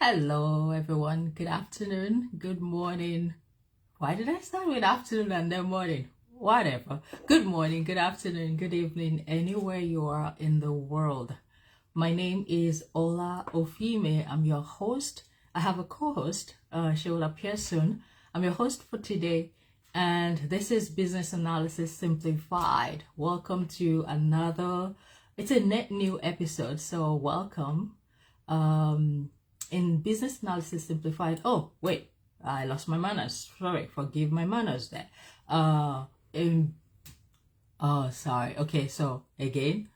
Hello, everyone. Good afternoon. Good morning. Why did I start with afternoon and then morning? Whatever. Good morning, good afternoon, good evening, anywhere you are in the world. My name is Ola Ofime. I'm your host. I have a co-host. She will appear soon. I'm your host for today, and this is Business Analysis Simplified. Welcome to another. It's a net new episode, so welcome. Um, in Business Analysis Simplified. Oh, wait, I lost my manners. Sorry, forgive my manners there. In Oh, sorry. Okay, so again,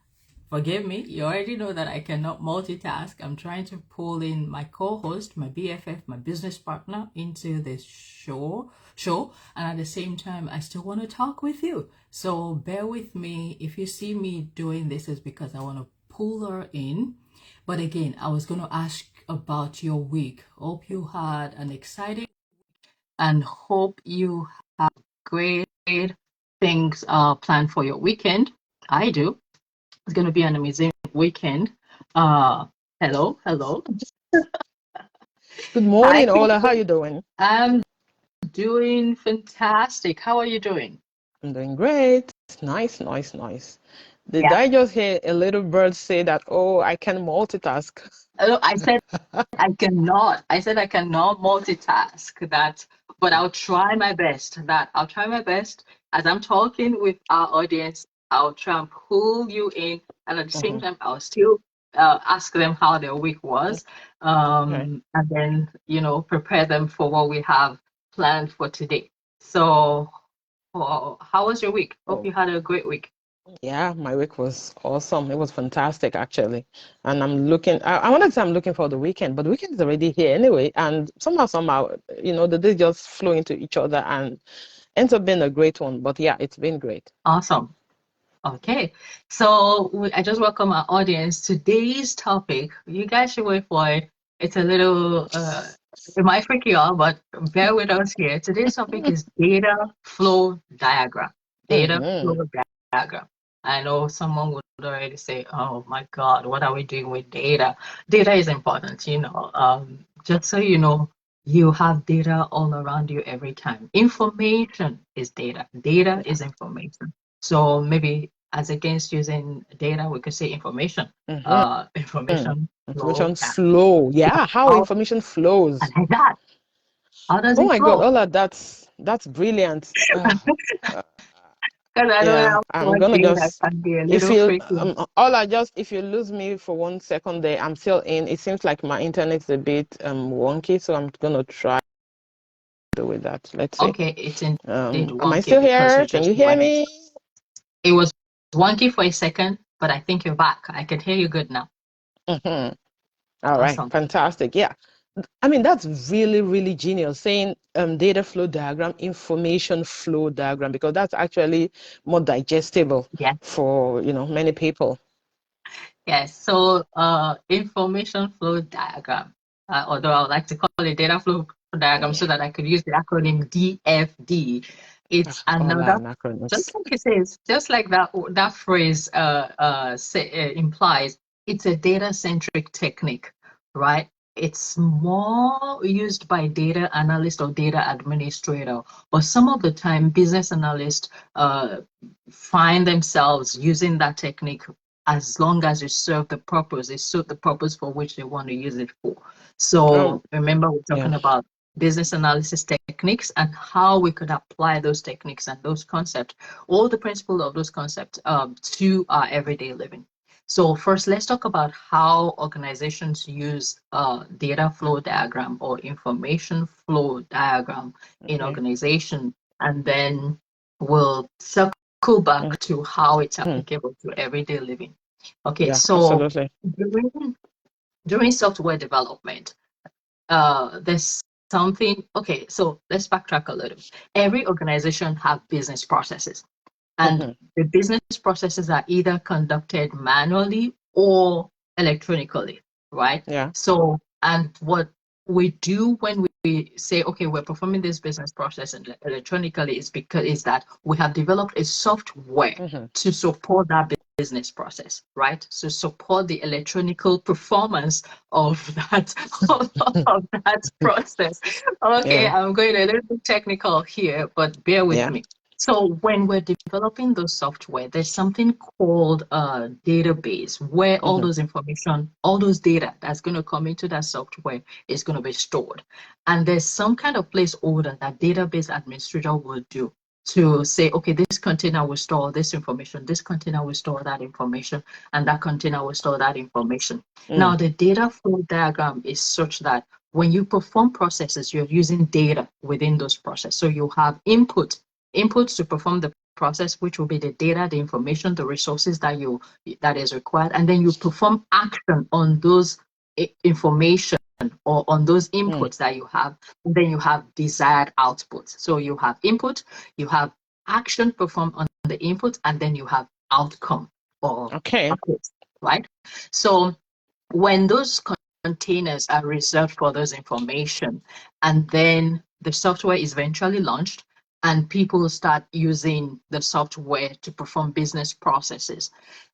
forgive me. You already know that I cannot multitask. I'm trying to pull in my co-host, my BFF, my business partner into this show, and at the same time, I still want to talk with you. So bear with me. If you see me doing this, is because I want to pull her in. But again, I was going to ask about your week. Hope you had an exciting and hope you have great things planned for your weekend. I do. It's going to be an amazing weekend. Uh, hello. Good Hi, morning, Ola. How people. you doing? I'm doing fantastic. How are you doing? I'm doing great. Nice. Did Yeah. I just hear a little bird say that, oh, I can multitask? I said I cannot. I said I cannot multitask that, but I'll try my best as I'm talking with our audience. I'll try and pull you in, and at the same Mhm. time, I'll still ask them how their week was, Right. and then prepare them for what we have planned for today. So, how was your week? Hope Oh, you had a great week. yeah, my week was awesome. It was fantastic, actually. And I wanted to say I'm looking for the weekend, but the weekend is already here anyway. And somehow, the days just flow into each other and ends up being a great one. But yeah, it's been great. Awesome. Okay, so I just welcome our audience. Today's topic, you guys should wait for it. It's a little, it might freak you out, but bear with us here. Today's topic is data flow diagram. Data Mm-hmm. flow diagram. I know someone would already say, "Oh my God, what are we doing with data?" Data is important, just so you know, you have data all around you every time. Information is data. Data Yeah. is information. So maybe as against using data, we could say information. Mm-hmm. Information flow. Information flow. Yeah, how How information and flows. like that? How does Oh it my God, flow? Ola, that's brilliant. Uh, Because I know yeah, that I'm one gonna data just can be a if little you freaky. Ola, just if you lose me for 1 second there, I'm still in. It seems like my internet's a bit wonky, so I'm gonna try to do with that. Let's see. Okay, it's indeed Am I wonky still because here? you Can just you hear went. me? It was wonky for a second, but I think you're back. I can hear you good now. Hmm. All right, Awesome. fantastic. Yeah. I mean, that's really, really genius saying data flow diagram, information flow diagram, because that's actually more digestible Yes, for, many people. yes. So information flow diagram, although I would like to call it data flow diagram so Yeah. that I could use the acronym DFD. It's All another, our just acronyms. like it says, just like that phrase implies, it's a data-centric technique, right? It's more used by data analyst or data administrator, but some of the time business analysts find themselves using that technique as long as it serves the purpose, it suit the purpose for which they want to use it for. So Oh, remember, we're yeah. talking about business analysis techniques and how we could apply those techniques and those concepts, all the principles of those concepts to our everyday living. So first, let's talk about how organizations use data flow diagram or information flow diagram in Okay. organization, and then we'll circle back to how it's Mhm. applicable to everyday living. Okay, Yeah, so absolutely. during, during software development, there's something, okay, so let's backtrack a little. Every organization have business processes, and Hmm. the business processes are either conducted manually or electronically, right? Yeah. So, and what we do when we say, okay, we're performing this business process electronically is because is that we have developed a software Hmm. to support that business process, right? To support the electronical performance of that of that process. Okay, Yeah. I'm going a little bit technical here, but bear with Yeah. me. So when we're developing those software, there's something called a database where all Mm-hmm. those information, all those data that's going to come into that software is going to be stored. And there's some kind of placeholder that database administrator will do to say, okay, this container will store this information, this container will store that information, and that container will store that information. Now, the data flow diagram is such that when you perform processes, you're using data within those processes. So you have inputs to perform the process, which will be the data, the information, the resources that is required, and then you perform action on those information or on those inputs that you have, and then you have desired outputs. So you have input, you have action performed on the input, and then you have outcome or Okay. output, right? So when those containers are reserved for those information, and then the software is eventually launched, and people start using the software to perform business processes.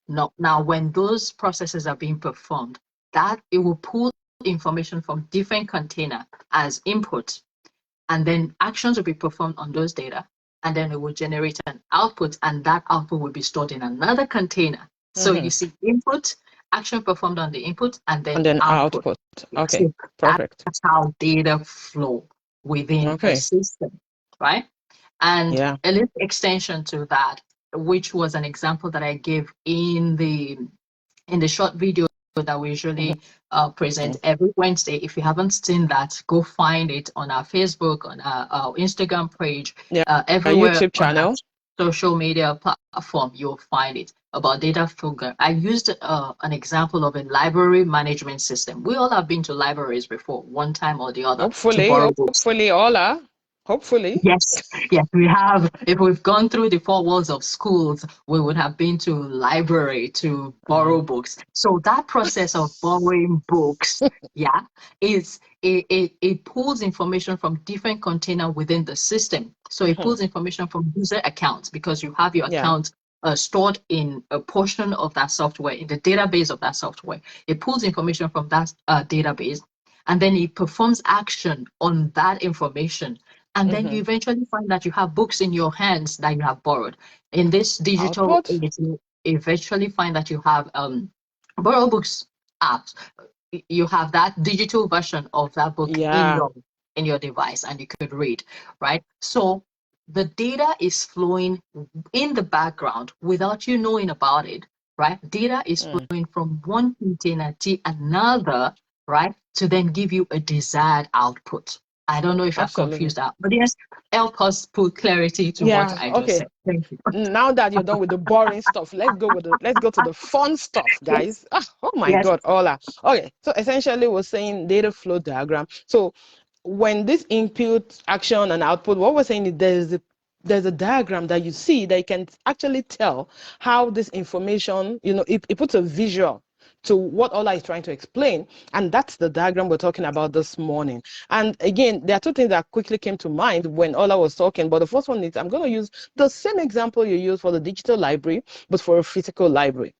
Now, when those processes are being performed, that it will pull information from different container as input, and then actions will be performed on those data, and then it will generate an output, and that output will be stored in another container. So you see input, action performed on the input, and And then then output. output. Okay. So Perfect. that's how data flow within a Okay. system, right? And Yeah. a little extension to that, which was an example that I gave in the short video that we usually present every Wednesday. If you haven't seen that, go find it on our Facebook, on our Instagram page, Yeah. Our everywhere YouTube on our channel. social media platform, you'll find it about data flow. I used an example of a library management system. We all have been to libraries before, one time or the other, to Hopefully, borrow books. hopefully, all are. Hopefully. Yes, yes, we have. If we've gone through the four walls of schools, we would have been to library to borrow books. So that process of borrowing books, yeah, is it pulls information from different container within the system. So it pulls information from user accounts because you have your Yeah. account stored in a portion of that software, in the database of that software. It pulls information from that database, and then it performs action on that information, and then you eventually find that you have books in your hands that you have borrowed. In this digital Output. age, you eventually find that you have borrow books apps. You have that digital version of that book Yeah. in your device, and you could read, right? So the data is flowing in the background without you knowing about it, right? Data is flowing from one container to another, right? To then give you a desired output. I don't know if I've Absolutely. confused that, but yes, help us put clarity to what Yeah. I just Okay. said. Thank you. Now that you're done with the boring stuff, let's go to the fun stuff, Yes, guys. Oh my yes. God, Ola. Okay, so essentially we're saying data flow diagram. So when this input, action, and output, what we're saying is there's a diagram that you see that you can actually tell how this information, it puts a visual to what Ola is trying to explain. And that's the diagram we're talking about this morning. And again, there are two things that quickly came to mind when Ola was talking. But the first one is I'm going to use the same example you use for the digital library, but for a physical library.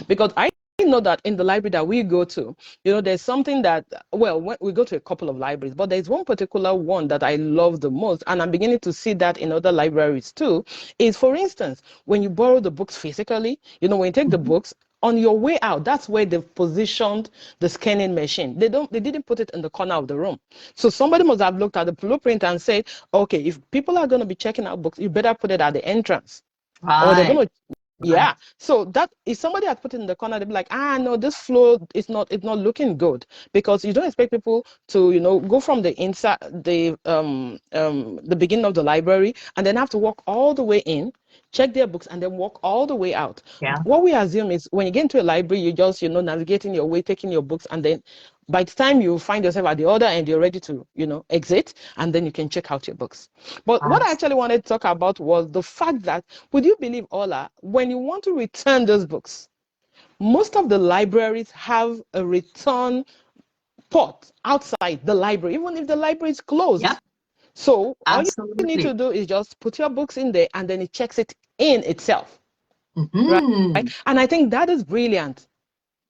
Because I know that in the library that we go to, there's something that, well, we go to a couple of libraries, but there's one particular one that I love the most, and I'm beginning to see that in other libraries too, is, for instance, when you borrow the books physically, when you take the books, on your way out, that's where they've positioned the scanning machine. They didn't put it in the corner of the room. So somebody must have looked at the blueprint and said, okay, if people are going to be checking out books, you better put it at the entrance. Or they're going to, yeah. So that if somebody had put it in the corner, they'd be like, no, this flow is not looking good, because you don't expect people to, go from the inside, the beginning of the library, and then have to walk all the way in, check their books, and then walk all the way out. Yeah. What we assume is when you get into a library, you just, navigating your way, taking your books, and then by the time you find yourself at the other end, you're ready to, exit, and then you can check out your books. But what I actually wanted to talk about was the fact that, would you believe, Ola, when you want to return those books, most of the libraries have a return port outside the library, even if the library is closed. Yep. So all you need Absolutely. to do is just put your books in there, and then it checks it in itself. right? Hmm. And I think that is brilliant.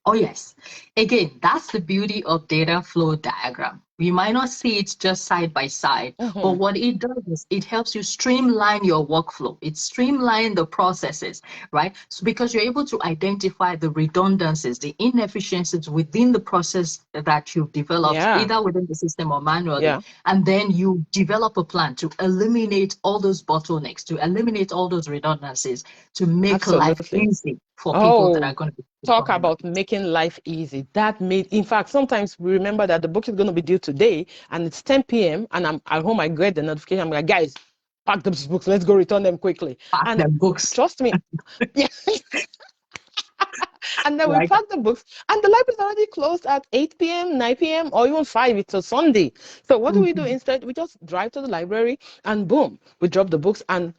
Oh, yes. Again, that's the beauty of data flow diagram. You might not see it just side by side, but Hmm. what it does is it helps you streamline your workflow. It streamlines the processes, right? So because you're able to identify the redundancies, the inefficiencies within the process that you've developed, Yeah, either within the system or manually, yeah, and then you develop a plan to eliminate all those bottlenecks, to eliminate all those redundancies, to make life absolutely. easy for people that are Oh, going to be talk performing. about making life easy. That made, in fact, sometimes we remember that the book is going to be due today and it's 10 p.m. and I'm at home, I get the notification. I'm like, guys, pack those books, let's go return them quickly. Pack And them books, trust me, yeah. And then we right? pack the books, and the library is already closed at 8 p.m., 9 p.m., or even 5. It's a Sunday. So what do we do Mhm. instead? We just drive to the library and boom, we drop the books and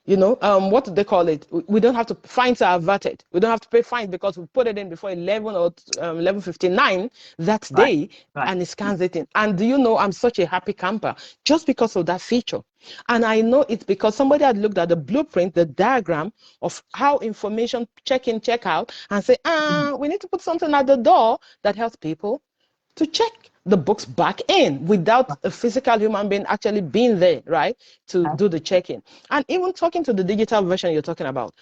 what do they call it? We don't have to, fines are averted. We don't have to pay fines because we put it in before 11 or 11:59 that Right, day, right. and it scans it in. And do you know, I'm such a happy camper just because of that feature. And I know it's because somebody had looked at the blueprint, the diagram of how information check in, check out, and say, Mhm. we need to put something at the door that helps people to check the books back in without Right, a physical human being actually being there, right, to right. do the check-in. And even talking to the digital version you're talking about,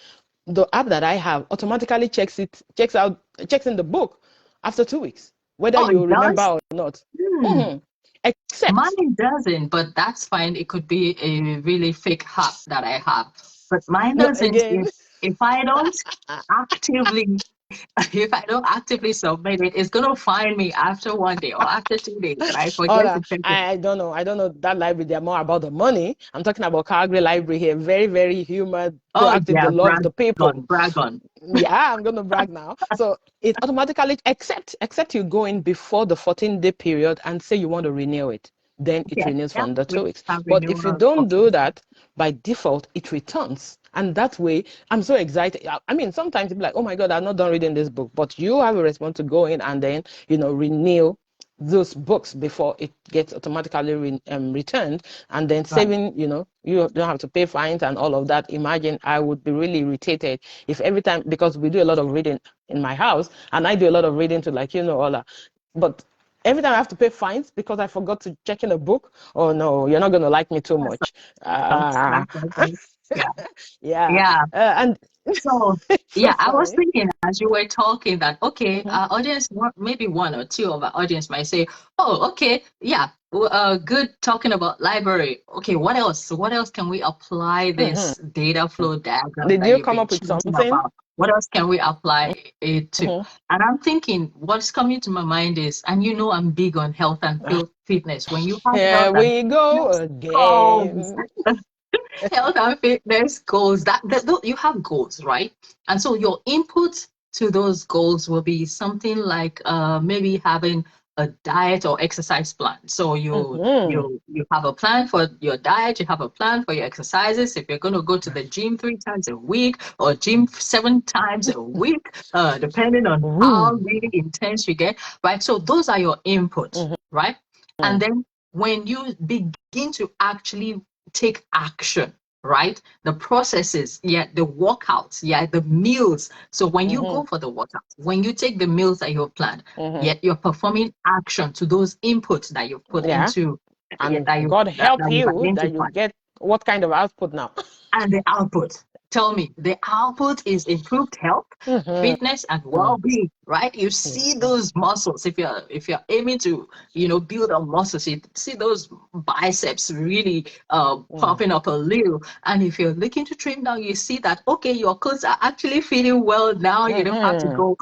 the app that I have automatically checks in the book after 2 weeks, whether Oh, you it remember does? or not. Hmm. Mhm. Except, Mine doesn't, but that's fine. It could be a really fake app that I have. But mine no, doesn't. again, If I don't actively, if I don't actively submit it, it's gonna find me after 1 day or after 2 days, and I forget Ola, to check it. I don't know. I don't know that library. They're more about the money. I'm talking about Calgary Library here. Very, very human, Oh proactive. They yeah, love the people. brag on. Yeah, I'm gonna brag now. So it automatically, except you go in before the 14-day period and say you want to renew it, then it Yeah, renews yeah. from the We 2 weeks. have But if you renewal don't do options. that, by default it returns. And that way, I'm so excited. I mean, sometimes people are like, oh my God, I'm not done reading this book. But you have a response to go in and then, renew those books before it gets automatically returned, and then Right. saving, you don't have to pay fines and all of that. Imagine, I would be really irritated if every time, because we do a lot of reading in my house and I do a lot of reading to, like, all that, but every time I have to pay fines because I forgot to check in a book. Oh no, you're not going to like me too That's much. that's okay. Yeah, Yeah. yeah. And So, so yeah, I was funny. thinking as you were talking that, okay, Mhm. our audience, maybe one or two of our audience might say, oh, okay, yeah, good talking about library. Okay, what else? What else can we apply Mhm. this data flow diagram Did that you you've come been up with chatting something? about? What else can we apply it to? Mhm. And I'm thinking what's coming to my mind is, and you know, I'm big on health and Ah, fitness. When you have health here and we go fitness goals, again. health and fitness goals you have goals, right? And so your input to those goals will be something like maybe having a diet or exercise plan. So you Mhm. you you have a plan for your diet, you have a plan for your exercises. If you're going to go to the gym 3 times a week or gym 7 times a week, depending on how Ooh. really intense you get, right? So those are your input, Mhm. right? And then when you begin to actually take action, right? The processes, yeah, the workouts, yeah, the meals. So when you go Mhm. for the workouts, when you take the meals that you've planned, Mhm. yeah, you're performing action to those inputs that you've put Yeah. into, yeah, And God help that you've you that you identified. get what kind of output now? And the output, tell me, the output is improved health, Mhm. fitness, and well-being, right? You see Mhm. those muscles. If you're aiming to, build on muscles, you see those biceps really Mhm. popping up a little. And if you're looking to trim down, you see that, okay, your clothes are actually fitting well now. You don't have to Mhm. go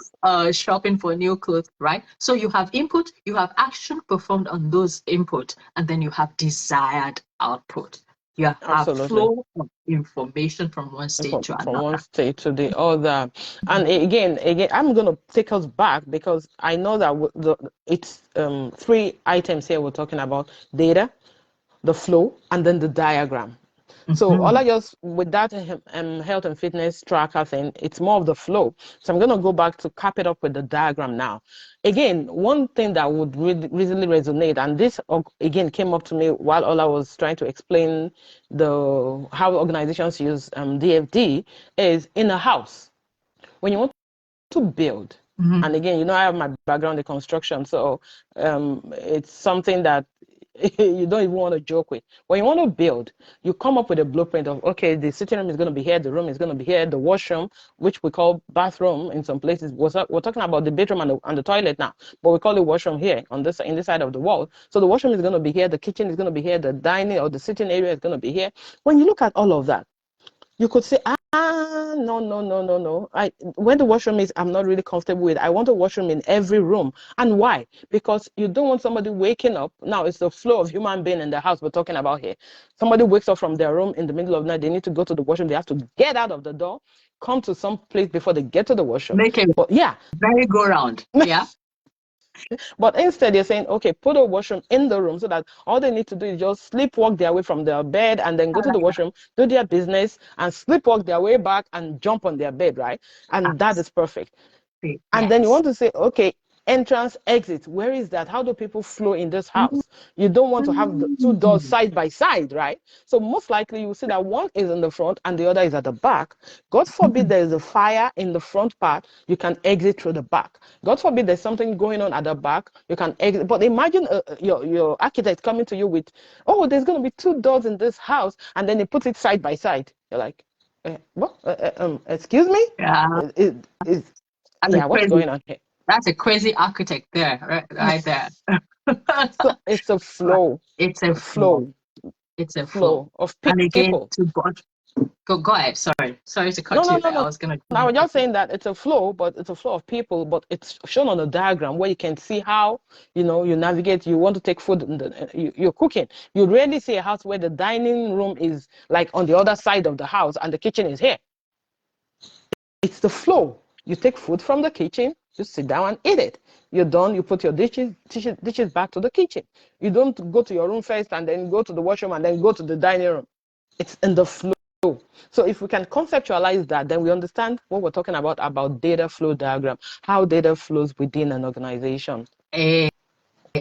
shopping for new clothes, right? So you have input, you have action performed on those input, and then you have desired output. You have Absolutely. flow of information from one state to From one another. state to the other. And again, I'm going to take us back because I know that it's three items here we're talking about: data, the flow, and then the diagram. So all Mm-hmm. I just with that health and fitness tracker thing, it's more of the flow. So I'm gonna go back to cap it up with the diagram now. Again, one thing that would really resonate, and this again came up to me while Ola was trying to explain the how organizations use DFD, is in a house when you want to build. Mm-hmm. And again, you know, I have my background in construction, so it's something that you don't even want to joke with. When you want to build, you come up with a blueprint of, okay, the sitting room is going to be here, the room is going to be here, the washroom, which we call bathroom in some places. We're talking about the bedroom and the toilet now, but we call it washroom here on this in this side of the wall. So the washroom is going to be here, the kitchen is going to be here, the dining or the sitting area is going to be here. When you look at all of that, you could say, no. When the washroom is, I'm not really comfortable with. I want a washroom in every room. And why? Because you don't want somebody waking up. Now, it's the flow of human being in the house we're talking about here. Somebody wakes up from their room in the middle of the night. They need to go to the washroom. They have to get out of the door, come to some place before they get to the washroom. Make a But yeah. very go round. Yeah. But instead, you're saying, okay, put a washroom in the room so that all they need to do is just sleepwalk their way from their bed and then go to the washroom, do their business, and sleepwalk their way back and jump on their bed, right? And that is perfect. Yes. And then you want to say, okay, entrance, exit. Where is that? How do people flow in this house? You don't want to have the two doors side by side, right? So most likely you will see that one is in the front and the other is at the back. God forbid there is a fire in the front part, you can exit through the back. God forbid there's something going on at the back, you can exit. But imagine your architect coming to you with, oh, there's going to be two doors in this house, and then they put it side by side. You're like, what? Excuse me? Yeah. Yeah, what's going on here? That's a crazy architect there, right there. So it's a flow. It's a flow. It's a flow of and again, people. Go ahead. Sorry to cut No. you there. I was gonna. I was just saying that it's a flow, but it's a flow of people. But it's shown on a diagram where you can see how you navigate. You want to take food, you're cooking. You rarely see a house where the dining room is like on the other side of the house and the kitchen is here. It's the flow. You take food from the kitchen, you sit down and eat it. You're done, you put your dishes back to the kitchen. You don't go to your room first and then go to the washroom and then go to the dining room. It's in the flow. So if we can conceptualize that, then we understand what we're talking about data flow diagram, how data flows within an organization.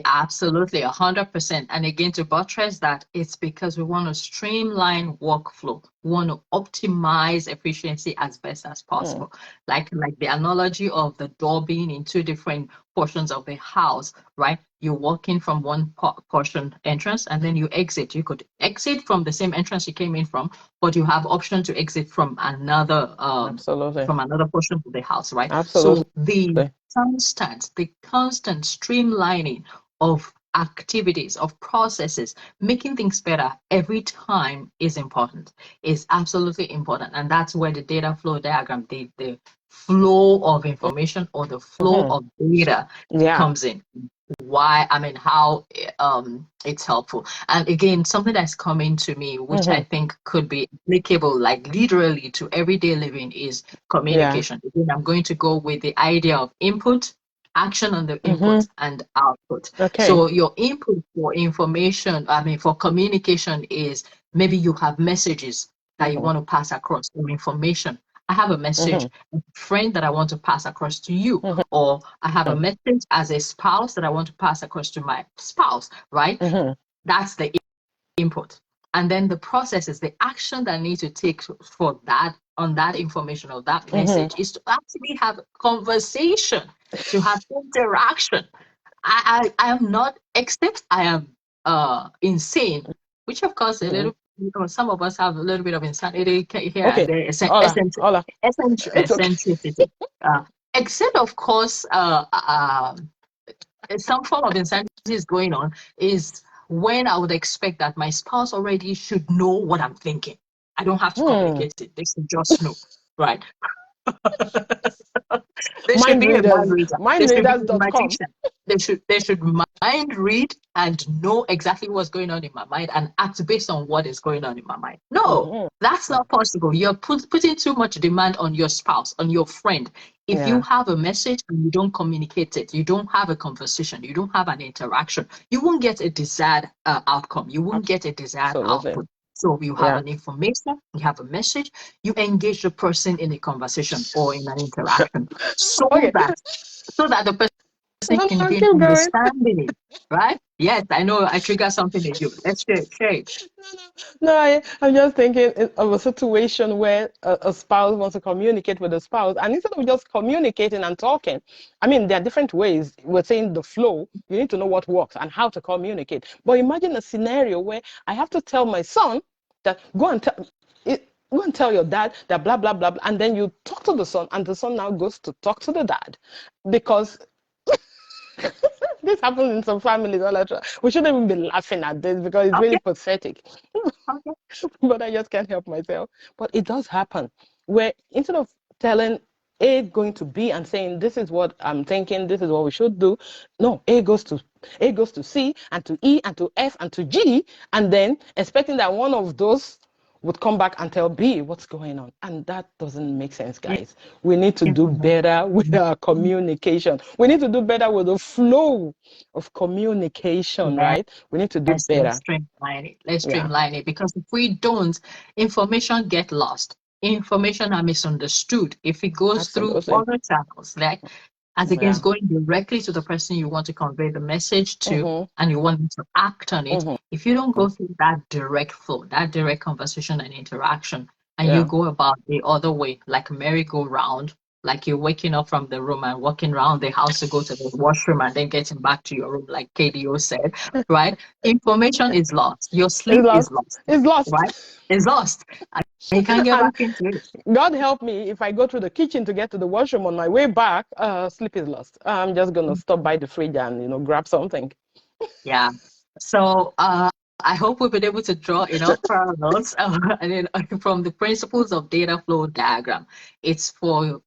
Absolutely, 100%. And again, to buttress that, it's because we want to streamline workflow. We want to optimize efficiency as best as possible. Like the analogy of the door being in two different portions of the house, right? You're walking from one portion entrance and then you exit. You could exit from the same entrance you came in from, but you have option to exit from another Absolutely. From another portion of the house, right? Absolutely. So the constant streamlining of activities, of processes, making things better every time is important, is absolutely important. And that's where the data flow diagram, the flow of information or the flow of data comes in. How it's helpful. And again, something that's coming to me, which I think could be applicable, like literally to everyday living, is communication. Again, I'm going to go with the idea of input, action on the input and output. Okay. So your input for information, for communication, is maybe you have messages that you want to pass across, or information. I have a message, a friend that I want to pass across to you, or I have a message as a spouse that I want to pass across to my spouse, right? That's the input. And then the process is the action that I need to take for that, on that information or that message, is to actually have a conversation, to have interaction. I am not, except I am insane, which of course a little, some of us have a little bit of insanity here and there, eccentricity. Except of course some form of insanity is going on, is when I would expect that my spouse already should know what I'm thinking. I don't have to communicate it. They should just know, right? They should be a mind reader. Mindreaders.com. They should mind read and know exactly what's going on in my mind and act based on what is going on in my mind. No, that's not possible. You're putting too much demand on your spouse, on your friend. If you have a message and you don't communicate it, you don't have a conversation, you don't have an interaction, you won't get a desired outcome. You won't get a desired output. So you have Yeah. an information, you have a message, you engage the person in a conversation or in an interaction so Okay. that the person No, can no, gain keep going. understanding, right? Yes, I know I trigger something in you. Let's share it. No, I'm just thinking of a situation where a spouse wants to communicate with a spouse, and instead of just communicating and talking, I mean, there are different ways. We're saying the flow. You need to know what works and how to communicate. But imagine a scenario where I have to tell my son that go and tell your dad that blah blah blah, blah, and then you talk to the son, and the son now goes to talk to the dad because this happens in some families. We shouldn't even be laughing at this because it's really Okay, pathetic. okay. But I just can't help myself. But it does happen where instead of telling A going to B and saying this is what I'm thinking, this is what we should do, no, A goes to C and to E and to F and to G, and then expecting that one of those would come back and tell B what's going on. And that doesn't make sense, guys. We need to do better with our communication. We need to do better with the flow of communication, Yes, right? We need to do let's better. streamline it. Let's Yeah, streamline it because if we don't, information get lost. Information are misunderstood if it goes through absolutely. other channels, like as Yeah. against going directly to the person you want to convey the message to Mm-hmm. and you want them to act on it. Mm-hmm. If you don't go through that direct flow, that direct conversation and interaction, and you Yeah. go about the other way, like merry-go-round, like you're waking up from the room and walking around the house to go to the washroom and then getting back to your room, like KDO said, right? Information is lost. Your It's sleep is lost. lost, It's lost. right? It's lost. And you can't get And back into it. God help me if I go through the kitchen to get to the washroom on my way back, sleep is lost. I'm just gonna stop by the fridge and grab something. Yeah. So I hope we've been able to draw enough parallels and then, from the principles of data flow diagram. It's for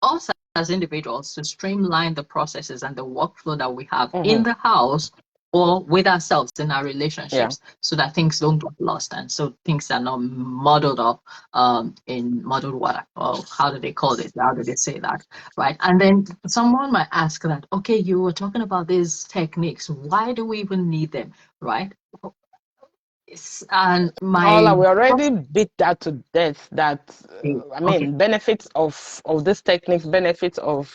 us as individuals to streamline the processes and the workflow that we have in Mm-hmm. the house or with ourselves in our Yeah. relationships so that things don't get lost and so things are not muddled up in muddled water. Or how do they call it? How do they say that? Right. And then someone might ask that, okay, you were talking about these techniques. Why do we even need them? Right. And Paula, my we already beat that to death. That I okay, mean, benefits of this techniques, benefits of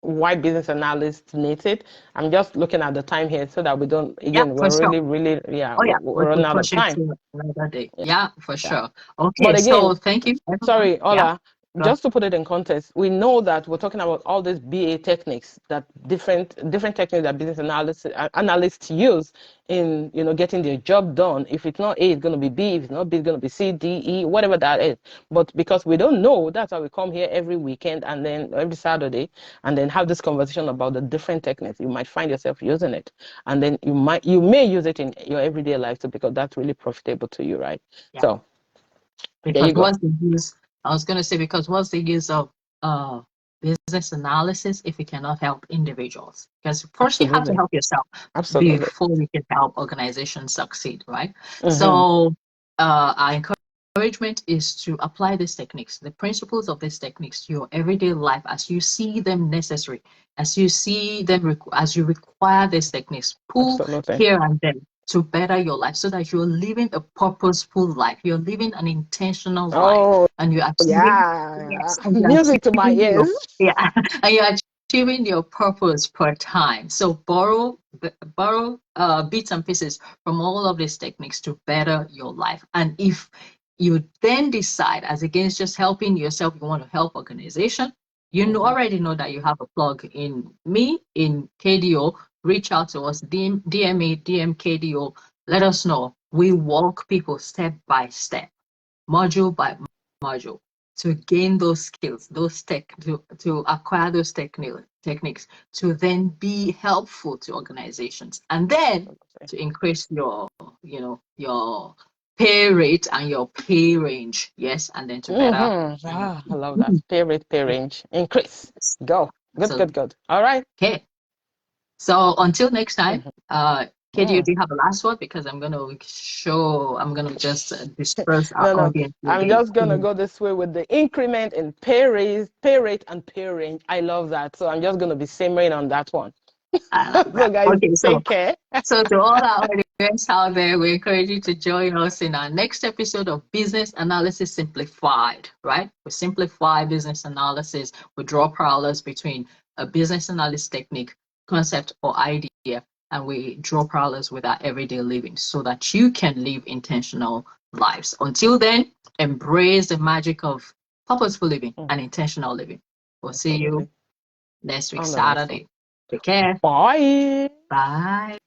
why business analysts need it. I'm just looking at the time here so that we don't. yeah, Again, for we're sure. really, really, yeah, Oh yeah, we're we running out of push it time. to another day. Yeah, Yeah, for yeah. sure. Okay, But again, so thank you, everyone. sorry, Yeah, Ola, go just to put it in context, we know that we're talking about all these BA techniques, that different techniques that business analysts use in getting their job done. If it's not A, it's going to be B. If it's not B, it's going to be C, D, E, whatever that is. But because we don't know, that's why we come here every weekend and then every Saturday and then have this conversation about the different techniques. You might find yourself using it, and then you may use it in your everyday life too, because that's really profitable to you, right? yeah. So there Because you go. what's the use? I was going to say, because what's the use of uh, business analysis if you cannot help individuals? Because first you have to Absolutely. help yourself Absolutely. before you can help organizations succeed, right? Mm-hmm. So our encouragement is to apply these techniques, the principles of these techniques to your everyday life as you see them necessary, as you see them, as you require these techniques, pull Absolutely. here and there to better your life so that you're living a purposeful life. You're living an intentional life Oh, and you're achieving, yeah. yes, and you're Music to my achieving your, ears. yeah, and you're achieving your purpose per time. So borrow bits and pieces from all of these techniques to better your life. And if you then decide, as against just helping yourself, you want to help organization, you already know that you have a plug in me, in KDO. Reach out to us, DMA, DMKDO. Let us know. We walk people step by step, module by module, to gain those skills, to acquire those techniques, to then be helpful to organizations, and then to increase your pay rate and your pay range. Yes, and then to better. I love that. Pay range. Increase. Yes. Go. Good, So good, good. All right. okay. So until next time, Katie, Mm. do you have a last word? Because I'm gonna just disperse our No, no. audience with I'm the just gonna go this way with the increment in pay raise, pay rate, and pay range. I love that. So I'm just gonna be simmering on that one. I love So that. guys, Okay, so take care. to all our audience out there, we encourage you to join us in our next episode of Business Analysis Simplified, right? We simplify business analysis. We draw parallels between a business analysis technique, concept, or idea, and we draw parallels with our everyday living so that you can live intentional lives. Until then, embrace the magic of purposeful living and intentional living. We'll see you Absolutely. next week, On the next one. Saturday. Take care. Bye. Bye.